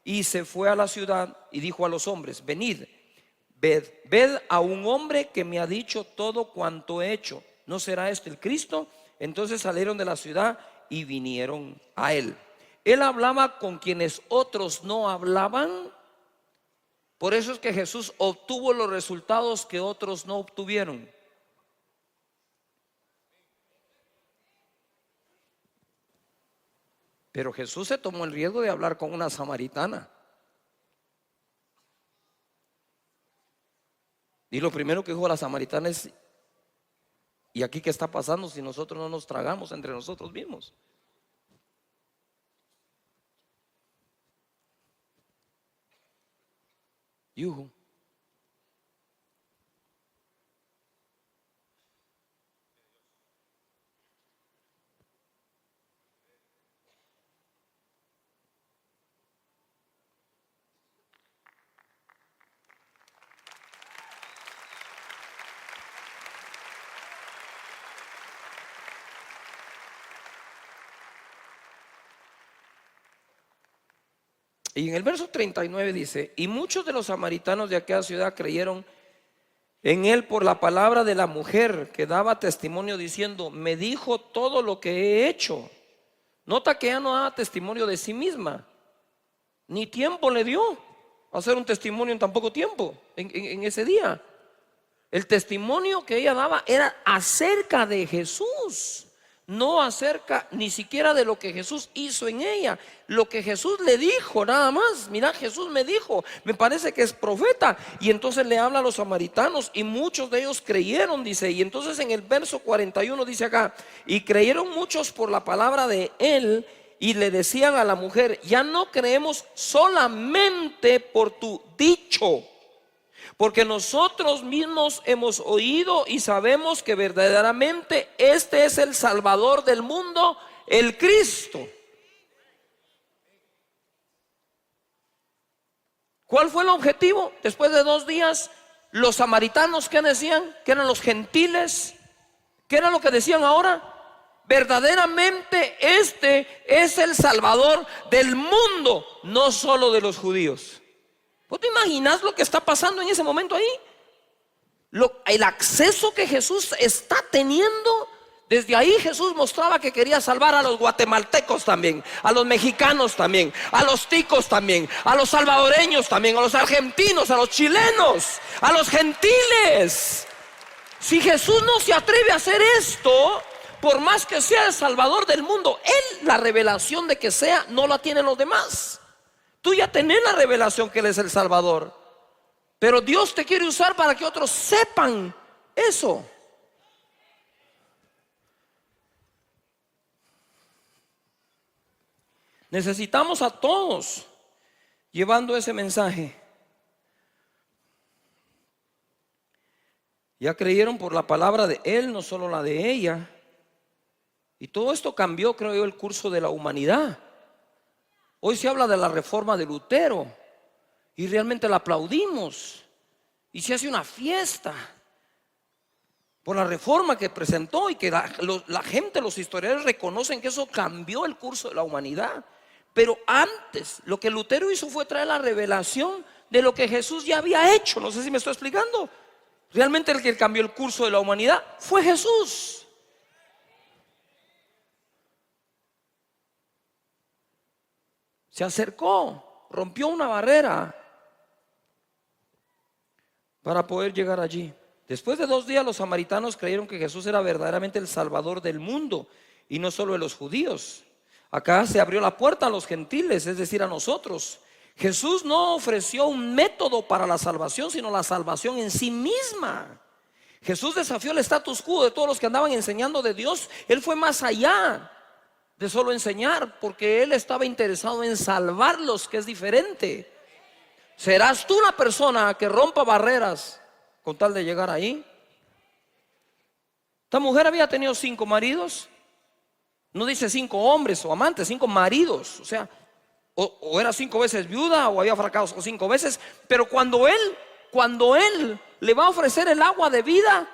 y se fue a la ciudad y dijo a los hombres: venid, ved a un hombre que me ha dicho todo cuanto he hecho. ¿No será este el Cristo? Entonces salieron de la ciudad y vinieron a él. Él hablaba con quienes otros no hablaban. Por eso es que Jesús obtuvo los resultados que otros no obtuvieron. Pero Jesús se tomó el riesgo de hablar con una samaritana. Y lo primero que dijo a la samaritana es: ¿y aquí qué está pasando si nosotros no nos tragamos entre nosotros mismos? Yuhu. Y en el verso 39 dice: y muchos de los samaritanos de aquella ciudad creyeron en él por la palabra de la mujer, que daba testimonio diciendo: me dijo todo lo que he hecho. Nota que ella no daba testimonio de sí misma, ni tiempo le dio a hacer un testimonio en tan poco tiempo, en ese día. El testimonio que ella daba era acerca de Jesús, no acerca ni siquiera de lo que Jesús hizo en ella, lo que Jesús le dijo nada más. Mira, Jesús me dijo, me parece que es profeta. Y entonces le habla a los samaritanos y muchos de ellos creyeron, dice. Y entonces en el verso 41 dice acá: y creyeron muchos por la palabra de él, y le decían a la mujer: ya no creemos solamente por tu dicho, porque nosotros mismos hemos oído y sabemos que verdaderamente este es el Salvador del mundo, el Cristo. ¿Cuál fue el objetivo? Después de 2 días, los samaritanos, ¿qué decían? Que eran los gentiles. ¿Qué era lo que decían ahora? Verdaderamente este es el Salvador del mundo, no solo de los judíos. ¿Vos te imaginas lo que está pasando en ese momento ahí? El acceso que Jesús está teniendo. Desde ahí Jesús mostraba que quería salvar a los guatemaltecos también, a los mexicanos también, a los ticos también, a los salvadoreños también, a los argentinos, a los chilenos, a los gentiles. Si Jesús no se atreve a hacer esto, por más que sea el Salvador del mundo, Él, la revelación de que sea, no la tienen los demás. Tú ya tenés la revelación que Él es el Salvador, pero Dios te quiere usar para que otros sepan eso. Necesitamos a todos llevando ese mensaje. Ya creyeron por la palabra de Él, no solo la de ella. Y todo esto cambió, creo yo, el curso de la humanidad. Hoy se habla de la reforma de Lutero y realmente la aplaudimos y se hace una fiesta por la reforma que presentó y que la gente, los historiadores reconocen que eso cambió el curso de la humanidad. Pero antes lo que Lutero hizo fue traer la revelación de lo que Jesús ya había hecho. No sé si me estoy explicando. Realmente el que cambió el curso de la humanidad fue Jesús. Se acercó, rompió una barrera para poder llegar allí. Después de 2 días los samaritanos creyeron que Jesús era verdaderamente el Salvador del mundo y no solo de los judíos. Acá se abrió la puerta a los gentiles, es decir, a nosotros. Jesús no ofreció un método para la salvación, sino la salvación en sí misma. Jesús desafió el status quo de todos los que andaban enseñando de Dios. Él fue más allá de solo enseñar, porque Él estaba interesado en salvarlos, que es diferente. ¿Serás tú la persona que rompa barreras con tal de llegar ahí? Esta mujer había tenido 5 maridos. No dice 5 hombres o amantes, 5 maridos. O sea, o era 5 veces viuda o había fracasado 5 veces. Pero cuando él le va a ofrecer el agua de vida,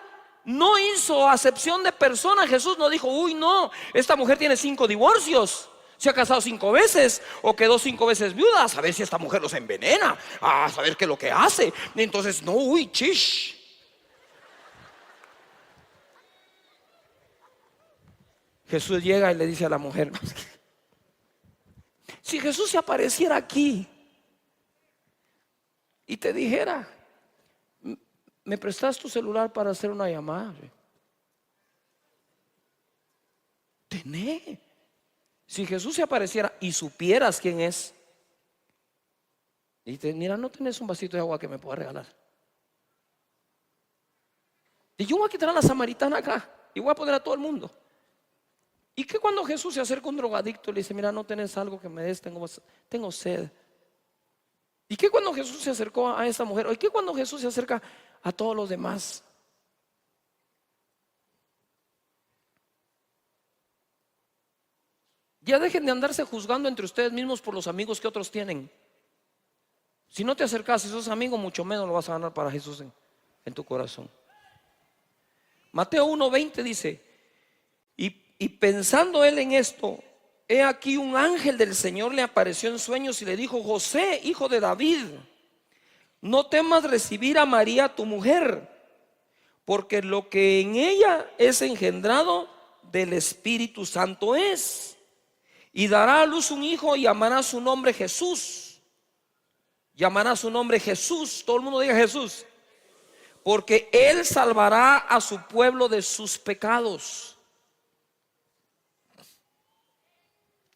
no hizo acepción de persona. Jesús no dijo: uy, no, esta mujer tiene 5 divorcios, se ha casado 5 veces o quedó 5 veces viuda, a saber si esta mujer los envenena, a saber qué es lo que hace. Entonces, no, uy, chish. Jesús llega y le dice a la mujer: si Jesús se apareciera aquí y te dijera: ¿me prestas tu celular para hacer una llamada? Tené. Si Jesús se apareciera y supieras quién es, y te mira, ¿no tenés un vasito de agua que me pueda regalar? Y yo voy a quitar a la samaritana acá y voy a poner a todo el mundo. ¿Y qué cuando Jesús se acerca a un drogadicto y le dice: mira, no tenés algo que me des, tengo sed? ¿Y qué cuando Jesús se acercó a esa mujer? ¿Y qué cuando Jesús se acerca a todos los demás? Ya dejen de andarse juzgando entre ustedes mismos por los amigos que otros tienen. Si no te acercas, si sos amigo, mucho menos lo vas a ganar para Jesús en tu corazón. Mateo 1:20 dice: y pensando él en esto, he aquí un ángel del Señor le apareció en sueños y le dijo: José, hijo de David, no temas recibir a María tu mujer, porque lo que en ella es engendrado del Espíritu Santo es. Y dará a luz un hijo y llamará su nombre Jesús. Llamará su nombre Jesús. Todo el mundo diga Jesús. Porque él salvará a su pueblo de sus pecados.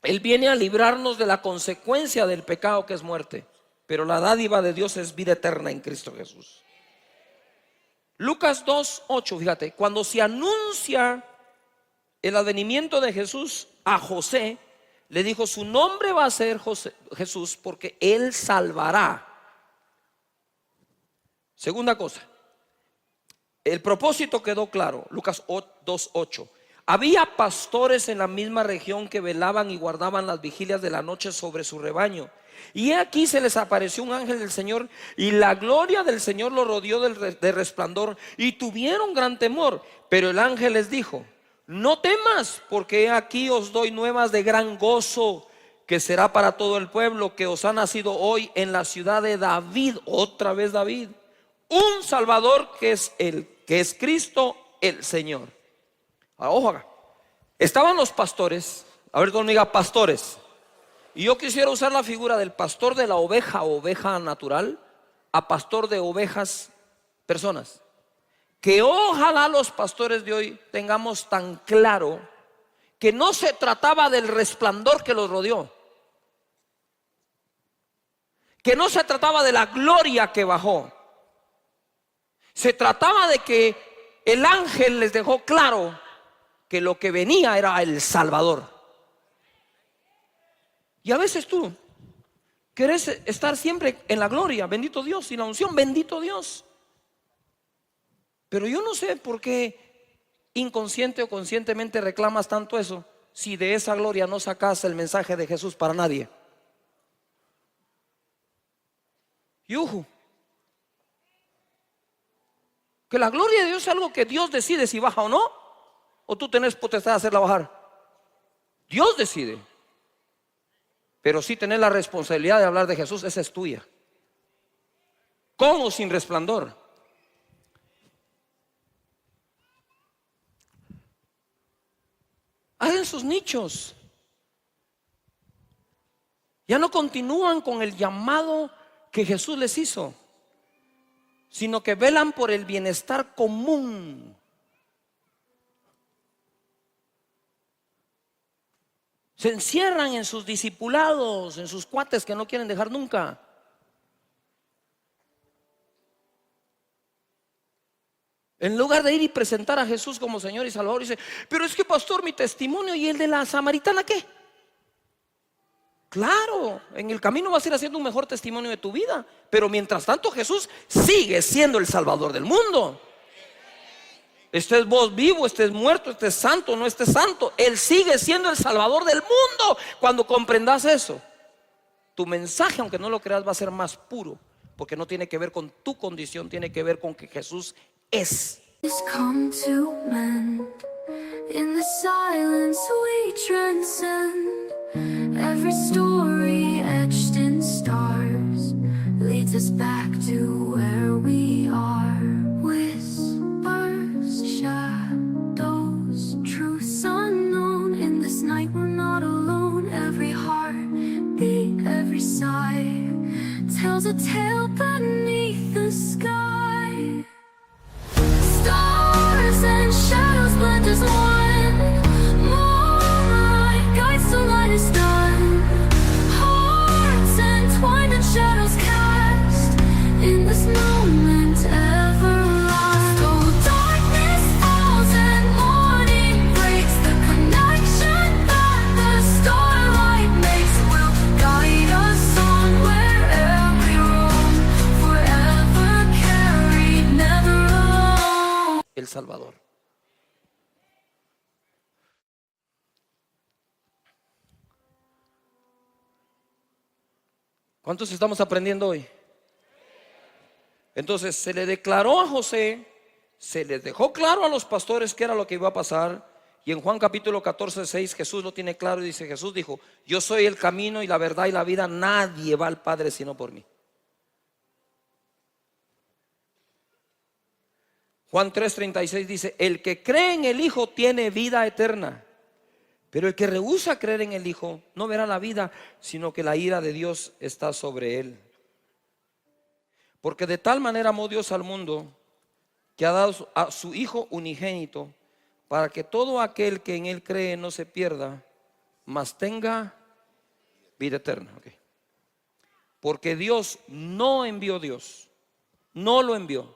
Él viene a librarnos de la consecuencia del pecado, que es muerte. Pero la dádiva de Dios es vida eterna en Cristo Jesús. Lucas 2:8, fíjate, cuando se anuncia el advenimiento de Jesús a José, le dijo: su nombre va a ser Jesús, porque él salvará. Segunda cosa, el propósito quedó claro. Lucas 2:8. Había pastores en la misma región que velaban y guardaban las vigilias de la noche sobre su rebaño. Y aquí se les apareció un ángel del Señor, y la gloria del Señor los rodeó de resplandor, y tuvieron gran temor. Pero el ángel les dijo: no temas, porque aquí os doy nuevas de gran gozo, que será para todo el pueblo, que os ha nacido hoy en la ciudad de David, otra vez David, un Salvador, que es Cristo el Señor. Ahora, ojo acá. Estaban los pastores. A ver, todo diga pastores. Y yo quisiera usar la figura del pastor de la oveja natural, a pastor de ovejas, personas. Que ojalá los pastores de hoy tengamos tan claro que no se trataba del resplandor que los rodeó, que no se trataba de la gloria que bajó. Se trataba de que el ángel les dejó claro que lo que venía era el Salvador. Y a veces tú querés estar siempre en la gloria, bendito Dios, y la unción, bendito Dios. Pero yo no sé por qué inconsciente o conscientemente reclamas tanto eso, si de esa gloria no sacas el mensaje de Jesús para nadie. Yuju. Que la gloria de Dios es algo que Dios decide si baja o no, o tú tenés potestad de hacerla bajar. Dios decide. Pero si tenés la responsabilidad de hablar de Jesús, esa es tuya. Con o sin resplandor. Hagan sus nichos. Ya no continúan con el llamado que Jesús les hizo, sino que velan por el bienestar común. Se encierran en sus discipulados, en sus cuates que no quieren dejar nunca. En lugar de ir y presentar a Jesús como Señor y Salvador, dice: pero es que, pastor, mi testimonio y el de la samaritana, ¿qué? Claro, en el camino vas a ir haciendo un mejor testimonio de tu vida, pero mientras tanto Jesús sigue siendo el Salvador del mundo. Estés vos vivo, estés muerto, estés santo, no estés santo, Él sigue siendo el Salvador del mundo. Cuando comprendas eso, tu mensaje, aunque no lo creas, va a ser más puro, porque no tiene que ver con tu condición, tiene que ver con que Jesús es. Come to mend. In the silence we transcend. Every story etched in stars leads us back to where we are. Whispers, shadows, truths unknown. In this night we're not alone. Every heartbeat, every sigh tells a tale beneath the sky. Stars and shadows blend as one. Moonlight guides the light is done. Hearts entwined and shadows cast in this moment everlast. Though darkness falls and morning breaks, the connection that the starlight makes will guide us on wherever we roam. Forever carried, never alone. El Salvador. ¿Cuántos estamos aprendiendo hoy? Entonces se le declaró a José, se les dejó claro a los pastores qué era lo que iba a pasar. Y en Juan capítulo 14, 6 Jesús lo tiene claro y dice: Jesús dijo: yo soy el camino y la verdad y la vida, nadie va al Padre sino por mí. Juan 3:36 dice: el que cree en el Hijo tiene vida eterna, pero el que rehúsa creer en el Hijo no verá la vida, sino que la ira de Dios está sobre él. Porque de tal manera amó Dios al mundo, que ha dado a su Hijo unigénito, para que todo aquel que en él cree no se pierda, mas tenga vida eterna. Okay. Porque Dios no lo envió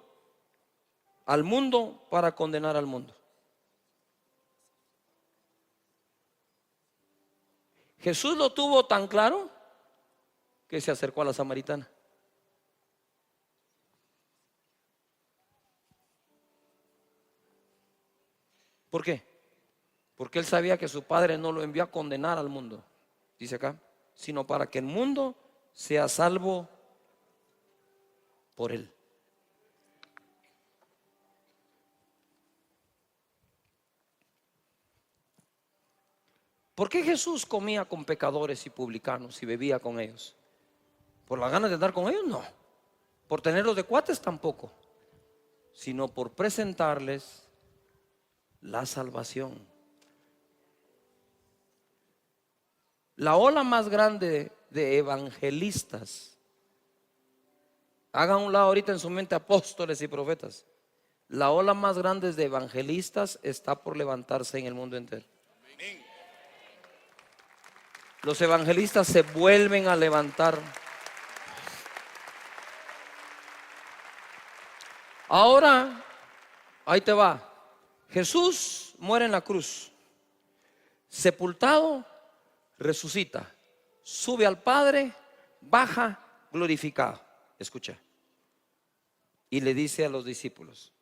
al mundo para condenar al mundo. Jesús lo tuvo tan claro que se acercó a la samaritana. ¿Por qué? Porque él sabía que su Padre no lo envió a condenar al mundo, dice acá, sino para que el mundo sea salvo por él. ¿Por qué Jesús comía con pecadores y publicanos y bebía con ellos? ¿Por la ganas de andar con ellos? No. ¿Por tenerlos de cuates? Tampoco. Sino por presentarles la salvación. La ola más grande de evangelistas, hagan un lado ahorita en su mente apóstoles y profetas, la ola más grande de evangelistas está por levantarse en el mundo entero. Los evangelistas se vuelven a levantar. Ahora, ahí te va. Jesús muere en la cruz, sepultado, resucita, sube al Padre, baja glorificado. Escucha. Y le dice a los discípulos: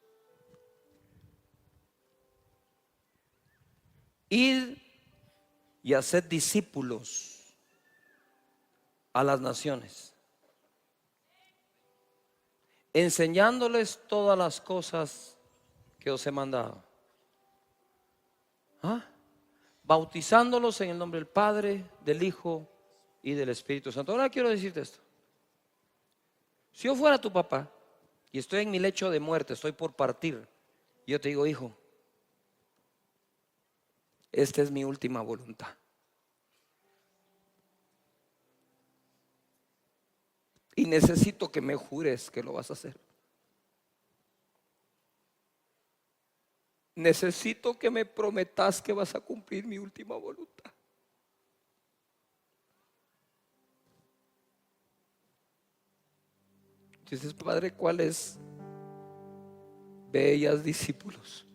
id y haced discípulos a las naciones. enseñándoles todas las cosas que os he mandado. ¿Ah? Bautizándolos en el nombre del Padre, del Hijo y del Espíritu Santo. Ahora quiero decirte esto. Si yo fuera tu papá y estoy en mi lecho de muerte, estoy por partir, yo te digo, hijo, esta es mi última voluntad. Y necesito que me jures que lo vas a hacer. Necesito que me prometas que vas a cumplir mi última voluntad. Dices, Padre, ¿cuáles bellas discípulos?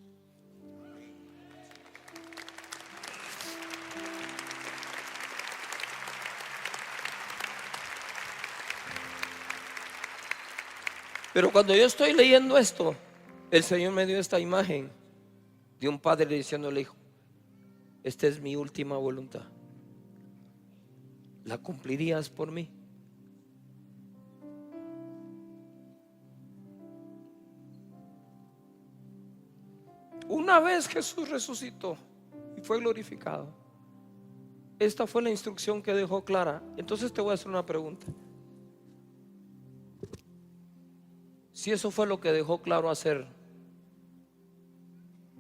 Pero cuando yo estoy leyendo esto, el Señor me dio esta imagen de un padre diciéndole, hijo, esta es mi última voluntad. ¿La cumplirías por mí? Una vez Jesús resucitó y fue glorificado, esta fue la instrucción que dejó clara. Entonces te voy a hacer una pregunta. Si eso fue lo que dejó claro hacer,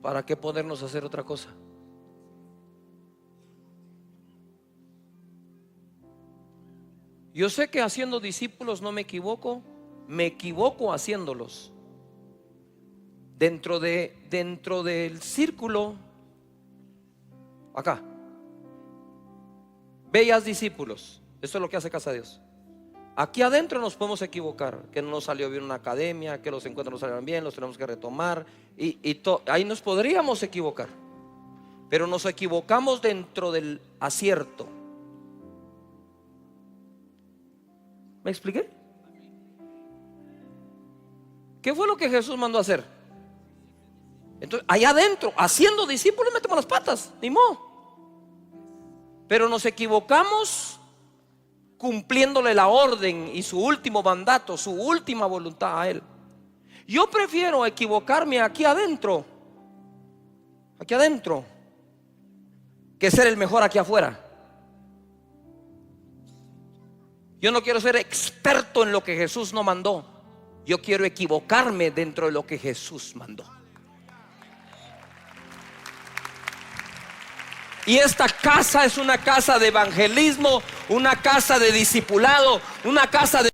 ¿para qué ponernos a hacer otra cosa? Yo sé que haciendo discípulos no me equivoco haciéndolos. Dentro del círculo, acá, bellas discípulos. Esto es lo que hace Casa de Dios. Aquí adentro nos podemos equivocar, que no nos salió bien una academia, que los encuentros no salieron bien, los tenemos que retomar ahí nos podríamos equivocar, pero nos equivocamos dentro del acierto. ¿Me expliqué? ¿Qué fue lo que Jesús mandó a hacer? Entonces, allá adentro, haciendo discípulos, metemos las patas, ni modo. Pero nos equivocamos cumpliéndole la orden y su último mandato, su última voluntad a Él. Yo prefiero equivocarme aquí adentro, que ser el mejor aquí afuera. Yo no quiero ser experto en lo que Jesús no mandó. Yo quiero equivocarme dentro de lo que Jesús mandó. Y esta casa es una casa de evangelismo, una casa de discipulado, una casa de